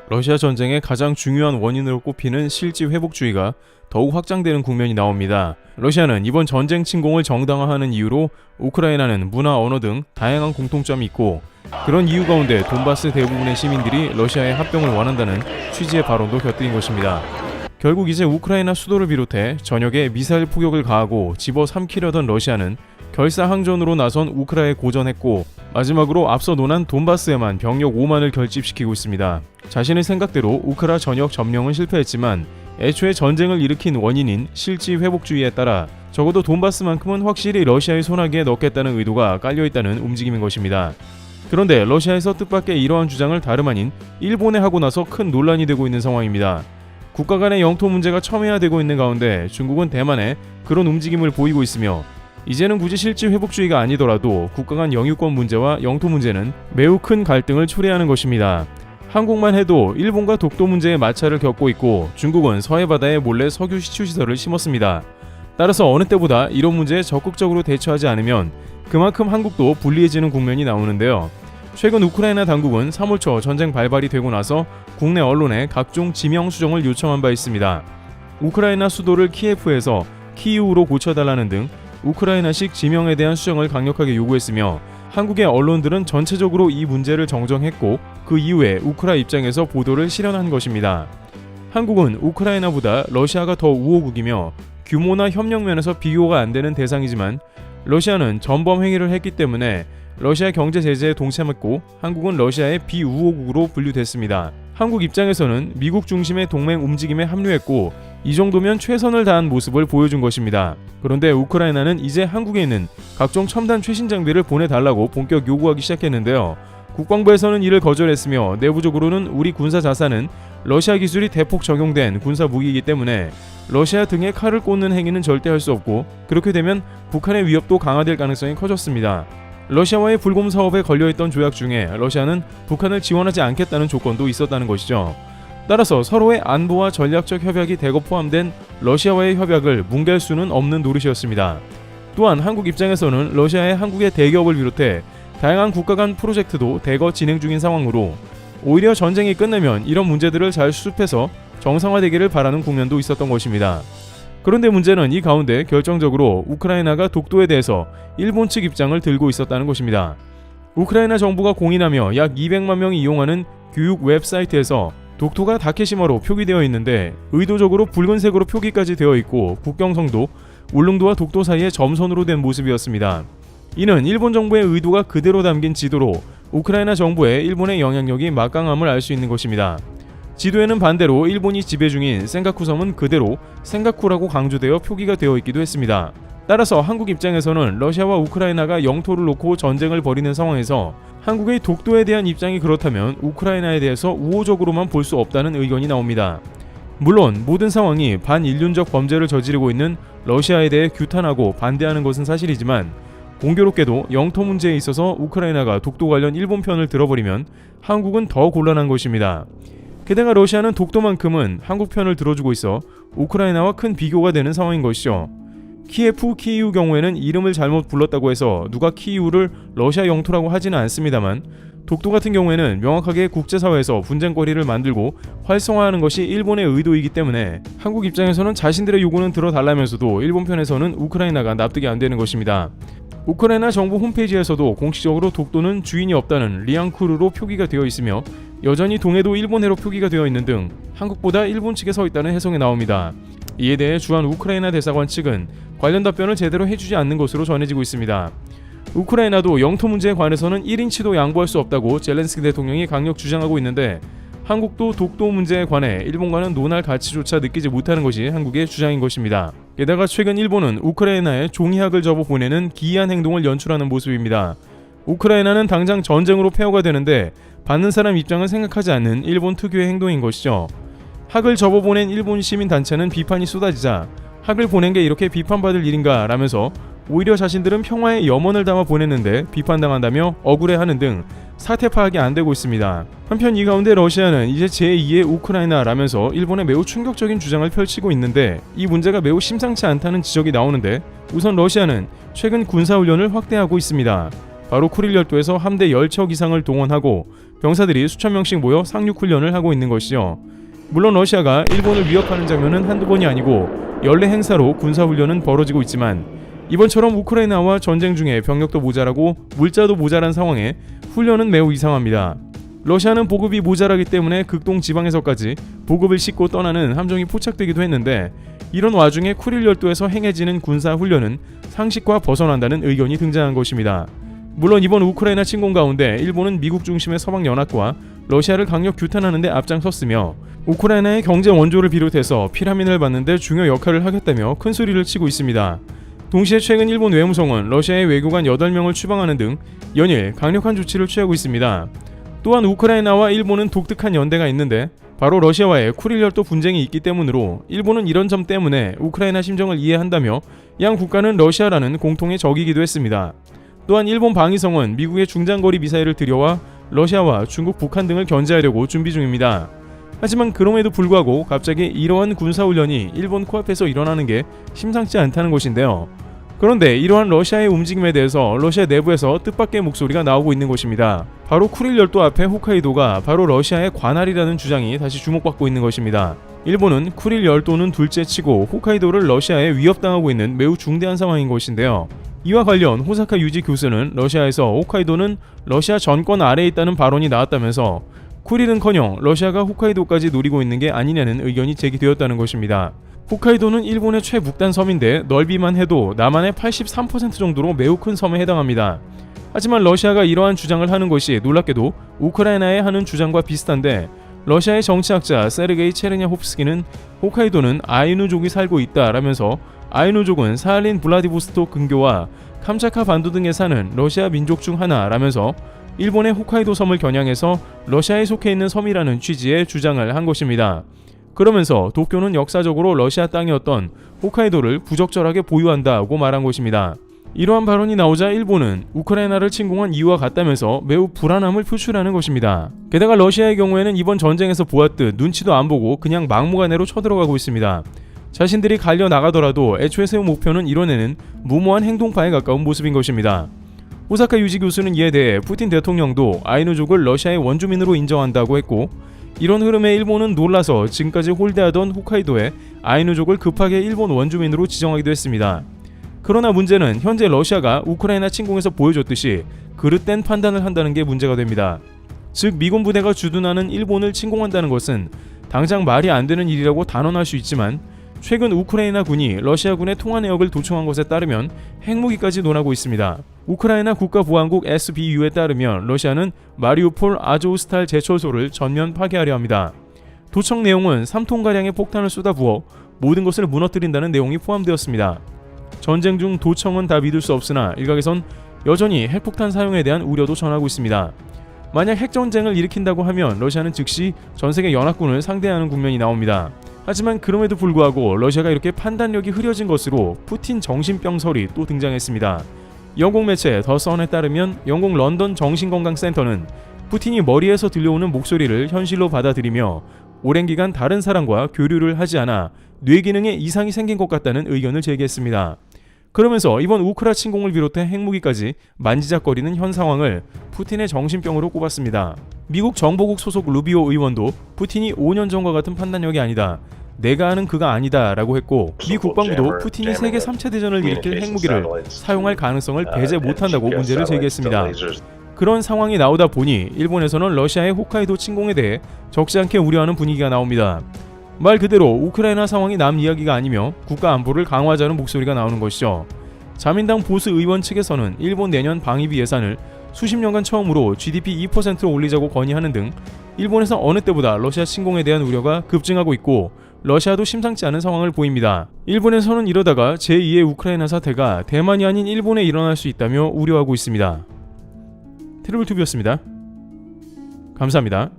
러시아 전쟁의 가장 중요한 원인으로 꼽히는 실지 회복주의가 더욱 확장되는 국면이 나옵니다. 러시아는 이번 전쟁 침공을 정당화하는 이유로 우크라이나는 문화, 언어 등 다양한 공통점이 있고, 그런 이유 가운데 돈바스 대부분의 시민들이 러시아의 합병을 원한다는 취지의 발언도 곁들인 것입니다. 결국 이제 우크라이나 수도를 비롯해 전역에 미사일 포격을 가하고 집어삼키려던 러시아는 결사항전으로 나선 우크라이나에 고전했고, 마지막으로 앞서 논한 돈바스에만 병력 5만을 결집시키고 있습니다. 자신의 생각대로 우크라 전역 점령은 실패했지만 애초에 전쟁을 일으킨 원인인 실지 회복주의에 따라 적어도 돈바스만큼은 확실히 러시아의 손아귀에 넣겠다는 의도가 깔려있다는 움직임인 것입니다. 그런데 러시아에서 뜻밖의 이러한 주장을 다름 아닌 일본에 하고 나서 큰 논란이 되고 있는 상황입니다. 국가 간의 영토 문제가 첨예화되고 있는 가운데 중국은 대만에 그런 움직임을 보이고 있으며, 이제는 굳이 실지 회복주의가 아니더라도 국가 간 영유권 문제와 영토 문제는 매우 큰 갈등을 초래하는 것입니다. 한국만 해도 일본과 독도 문제에 마찰을 겪고 있고, 중국은 서해 바다에 몰래 석유 시추시설을 심었습니다. 따라서 어느 때보다 이런 문제에 적극적으로 대처하지 않으면 그만큼 한국도 불리해지는 국면이 나오는데요. 최근 우크라이나 당국은 3월 초 전쟁 발발이 되고 나서 국내 언론에 각종 지명 수정을 요청한 바 있습니다. 우크라이나 수도를 키예프에서 키이우로 고쳐달라는 등 우크라이나식 지명에 대한 수정을 강력하게 요구했으며, 한국의 언론들은 전체적으로 이 문제를 정정했고 그 이후에 우크라 입장에서 보도를 실현한 것입니다. 한국은 우크라이나보다 러시아가 더 우호국이며 규모나 협력 면에서 비교가 안 되는 대상이지만, 러시아는 전범 행위를 했기 때문에 러시아 경제 제재에 동참했고 한국은 러시아의 비우호국으로 분류됐습니다. 한국 입장에서는 미국 중심의 동맹 움직임에 합류했고 이 정도면 최선을 다한 모습을 보여준 것입니다. 그런데 우크라이나는 이제 한국에 있는 각종 첨단 최신 장비를 보내달라고 본격 요구하기 시작했는데요. 국방부에서는 이를 거절했으며, 내부적으로는 우리 군사 자산은 러시아 기술이 대폭 적용된 군사 무기이기 때문에 러시아 등에 칼을 꽂는 행위는 절대 할 수 없고, 그렇게 되면 북한의 위협도 강화될 가능성이 커졌습니다. 러시아와의 불곰 사업에 걸려있던 조약 중에 러시아는 북한을 지원하지 않겠다는 조건도 있었다는 것이죠. 따라서 서로의 안보와 전략적 협약이 대거 포함된 러시아와의 협약을 뭉갤 수는 없는 노릇이었습니다. 또한 한국 입장에서는 러시아의 한국의 대기업을 비롯해 다양한 국가 간 프로젝트도 대거 진행 중인 상황으로, 오히려 전쟁이 끝나면 이런 문제들을 잘 수습해서 정상화되기를 바라는 국면도 있었던 것입니다. 그런데 문제는 이 가운데 결정적으로 우크라이나가 독도에 대해서 일본 측 입장을 들고 있었다는 것입니다. 우크라이나 정부가 공인하며 약 200만 명이 이용하는 교육 웹사이트에서 독도가 다케시마로 표기되어 있는데 의도적으로 붉은색으로 표기까지 되어 있고, 국경선도 울릉도와 독도 사이에 점선으로 된 모습이었습니다. 이는 일본 정부의 의도가 그대로 담긴 지도로 우크라이나 정부의 일본의 영향력이 막강함을 알 수 있는 것입니다. 지도에는 반대로 일본이 지배 중인 센가쿠 섬은 그대로 센가쿠라고 강조되어 표기가 되어 있기도 했습니다. 따라서 한국 입장에서는 러시아와 우크라이나가 영토를 놓고 전쟁을 벌이는 상황에서 한국의 독도에 대한 입장이 그렇다면 우크라이나에 대해서 우호적으로만 볼 수 없다는 의견이 나옵니다. 물론 모든 상황이 반인륜적 범죄를 저지르고 있는 러시아에 대해 규탄하고 반대하는 것은 사실이지만, 공교롭게도 영토 문제에 있어서 우크라이나가 독도 관련 일본 편을 들어버리면 한국은 더 곤란한 것입니다. 게다가 러시아는 독도만큼은 한국 편을 들어주고 있어 우크라이나와 큰 비교가 되는 상황인 것이죠. 키예프, 키이우 경우에는 이름을 잘못 불렀다고 해서 누가 키이우를 러시아 영토라고 하지는 않습니다만, 독도 같은 경우에는 명확하게 국제사회에서 분쟁거리를 만들고 활성화하는 것이 일본의 의도이기 때문에 한국 입장에서는 자신들의 요구는 들어달라면서도 일본 편에서는 우크라이나가 납득이 안 되는 것입니다. 우크라이나 정부 홈페이지에서도 공식적으로 독도는 주인이 없다는 리앙쿠르로 표기가 되어 있으며, 여전히 동해도 일본해로 표기가 되어 있는 등 한국보다 일본 측에 서 있다는 해석이 나옵니다. 이에 대해 주한 우크라이나 대사관 측은 관련 답변을 제대로 해주지 않는 것으로 전해지고 있습니다. 우크라이나도 영토 문제에 관해서는 1인치도 양보할 수 없다고 젤렌스키 대통령이 강력 주장하고 있는데, 한국도 독도 문제에 관해 일본과는 논할 가치조차 느끼지 못하는 것이 한국의 주장인 것입니다. 게다가 최근 일본은 우크라이나에 종이학을 접어 보내는 기이한 행동을 연출하는 모습입니다. 우크라이나는 당장 전쟁으로 폐허가 되는데 받는 사람 입장을 생각하지 않는 일본 특유의 행동인 것이죠. 학을 접어 보낸 일본 시민단체는 비판이 쏟아지자 학을 보낸 게 이렇게 비판받을 일인가 라면서 오히려 자신들은 평화의 염원을 담아 보냈는데 비판당한다며 억울해하는 등 사태 파악이 안 되고 있습니다. 한편 이 가운데 러시아는 이제 제2의 우크라이나라면서 일본에 매우 충격적인 주장을 펼치고 있는데, 이 문제가 매우 심상치 않다는 지적이 나오는데, 우선 러시아는 최근 군사훈련을 확대하고 있습니다. 바로 쿠릴 열도에서 함대 10척 이상을 동원하고 병사들이 수천 명씩 모여 상륙 훈련을 하고 있는 것이죠. 물론 러시아가 일본을 위협하는 장면은 한두 번이 아니고 연례 행사로 군사훈련은 벌어지고 있지만 이번처럼 우크라이나와 전쟁 중에 병력도 모자라고 물자도 모자란 상황에 훈련은 매우 이상합니다. 러시아는 보급이 모자라기 때문에 극동 지방에서까지 보급을 싣고 떠나는 함정이 포착되기도 했는데 이런 와중에 쿠릴 열도에서 행해지는 군사훈련은 상식과 벗어난다는 의견이 등장한 것입니다. 물론 이번 우크라이나 침공 가운데 일본은 미국 중심의 서방연합과 러시아를 강력 규탄하는 데 앞장섰으며 우크라이나의 경제 원조를 비롯해서 피라민을 받는 데 중요 역할을 하겠다며 큰 소리를 치고 있습니다. 동시에 최근 일본 외무성은 러시아의 외교관 8명을 추방하는 등 연일 강력한 조치를 취하고 있습니다. 또한 우크라이나와 일본은 독특한 연대가 있는데 바로 러시아와의 쿠릴 열도 분쟁이 있기 때문으로 일본은 이런 점 때문에 우크라이나 심정을 이해한다며 양 국가는 러시아라는 공통의 적이기도 했습니다. 또한 일본 방위성은 미국의 중장거리 미사일을 들여와 러시아와 중국, 북한 등을 견제하려고 준비 중입니다. 하지만 그럼에도 불구하고 갑자기 이러한 군사훈련이 일본 코앞에서 일어나는 게 심상치 않다는 것인데요. 그런데 이러한 러시아의 움직임에 대해서 러시아 내부에서 뜻밖의 목소리가 나오고 있는 것입니다. 바로 쿠릴 열도 앞에 홋카이도가 바로 러시아의 관할이라는 주장이 다시 주목받고 있는 것입니다. 일본은 쿠릴 열도는 둘째치고 홋카이도를 러시아에 위협당하고 있는 매우 중대한 상황인 것인데요. 이와 관련 호사카 유지 교수는 러시아에서 홋카이도는 러시아 전권 아래에 있다는 발언이 나왔다면서 쿠릴은커녕 러시아가 홋카이도까지 노리고 있는 게 아니냐는 의견이 제기되었다는 것입니다. 홋카이도는 일본의 최북단 섬인데 넓이만 해도 남한의 83% 정도로 매우 큰 섬에 해당합니다. 하지만 러시아가 이러한 주장을 하는 것이 놀랍게도 우크라이나에 하는 주장과 비슷한데 러시아의 정치학자 세르게이 체르냐홉스키는 홋카이도는 아이누족이 살고 있다라면서 아이누족은 사할린 블라디보스토크 근교와 캄차카 반도 등에 사는 러시아 민족 중 하나라면서 일본의 홋카이도 섬을 겨냥해서 러시아에 속해 있는 섬이라는 취지의 주장을 한 것입니다. 그러면서 도쿄는 역사적으로 러시아 땅이었던 홋카이도를 부적절하게 보유한다고 말한 것입니다. 이러한 발언이 나오자 일본은 우크라이나를 침공한 이유와 같다면서 매우 불안함을 표출하는 것입니다. 게다가 러시아의 경우에는 이번 전쟁에서 보았듯 눈치도 안 보고 그냥 막무가내로 쳐들어가고 있습니다. 자신들이 갈려 나가더라도 애초에 세운 목표는 이뤄내는 무모한 행동파에 가까운 모습인 것입니다. 호사카 유지 교수는 이에 대해 푸틴 대통령도 아이누족을 러시아의 원주민으로 인정한다고 했고 이런 흐름에 일본은 놀라서 지금까지 홀대하던 홋카이도에 아이누족을 급하게 일본 원주민으로 지정하기도 했습니다. 그러나 문제는 현재 러시아가 우크라이나 침공에서 보여줬듯이 그릇된 판단을 한다는 게 문제가 됩니다. 즉 미군 부대가 주둔하는 일본을 침공한다는 것은 당장 말이 안 되는 일이라고 단언할 수 있지만 최근 우크라이나 군이 러시아군의 통화 내역을 도청한 것에 따르면 핵무기까지 논하고 있습니다. 우크라이나 국가보안국 SBU에 따르면 러시아는 마리우폴 아조우스탈 제철소를 전면 파괴하려 합니다. 도청 내용은 3톤가량의 폭탄을 쏟아부어 모든 것을 무너뜨린다는 내용이 포함되었습니다. 전쟁 중 도청은 다 믿을 수 없으나 일각에선 여전히 핵폭탄 사용에 대한 우려도 전하고 있습니다. 만약 핵전쟁을 일으킨다고 하면 러시아는 즉시 전세계 연합군을 상대하는 국면이 나옵니다. 하지만 그럼에도 불구하고 러시아가 이렇게 판단력이 흐려진 것으로 푸틴 정신병설이 또 등장했습니다. 영국 매체 더 선에 따르면 영국 런던 정신건강센터는 푸틴이 머리에서 들려오는 목소리를 현실로 받아들이며 오랜 기간 다른 사람과 교류를 하지 않아 뇌 기능에 이상이 생긴 것 같다는 의견을 제기했습니다. 그러면서 이번 우크라 침공을 비롯해 핵무기까지 만지작거리는 현 상황을 푸틴의 정신병으로 꼽았습니다. 미국 정보국 소속 루비오 의원도 푸틴이 5년 전과 같은 판단력이 아니다. 내가 아는 그가 아니다 라고 했고 미 국방부도 푸틴이 세계 3차 대전을 일으킬 핵무기를 사용할 가능성을 배제 못한다고 문제를 제기했습니다. 그런 상황이 나오다 보니 일본에서는 러시아의 홋카이도 침공에 대해 적지 않게 우려하는 분위기가 나옵니다. 말 그대로 우크라이나 상황이 남 이야기가 아니며 국가 안보를 강화하자는 목소리가 나오는 것이죠. 자민당 보수 의원 측에서는 일본 내년 방위비 예산을 수십 년간 처음으로 GDP 2%로 올리자고 건의하는 등 일본에서 어느 때보다 러시아 침공에 대한 우려가 급증하고 있고 러시아도 심상치 않은 상황을 보입니다. 일본에서는 이러다가 제2의 우크라이나 사태가 대만이 아닌 일본에 일어날 수 있다며 우려하고 있습니다. 트리블 튜브였습니다. 감사합니다.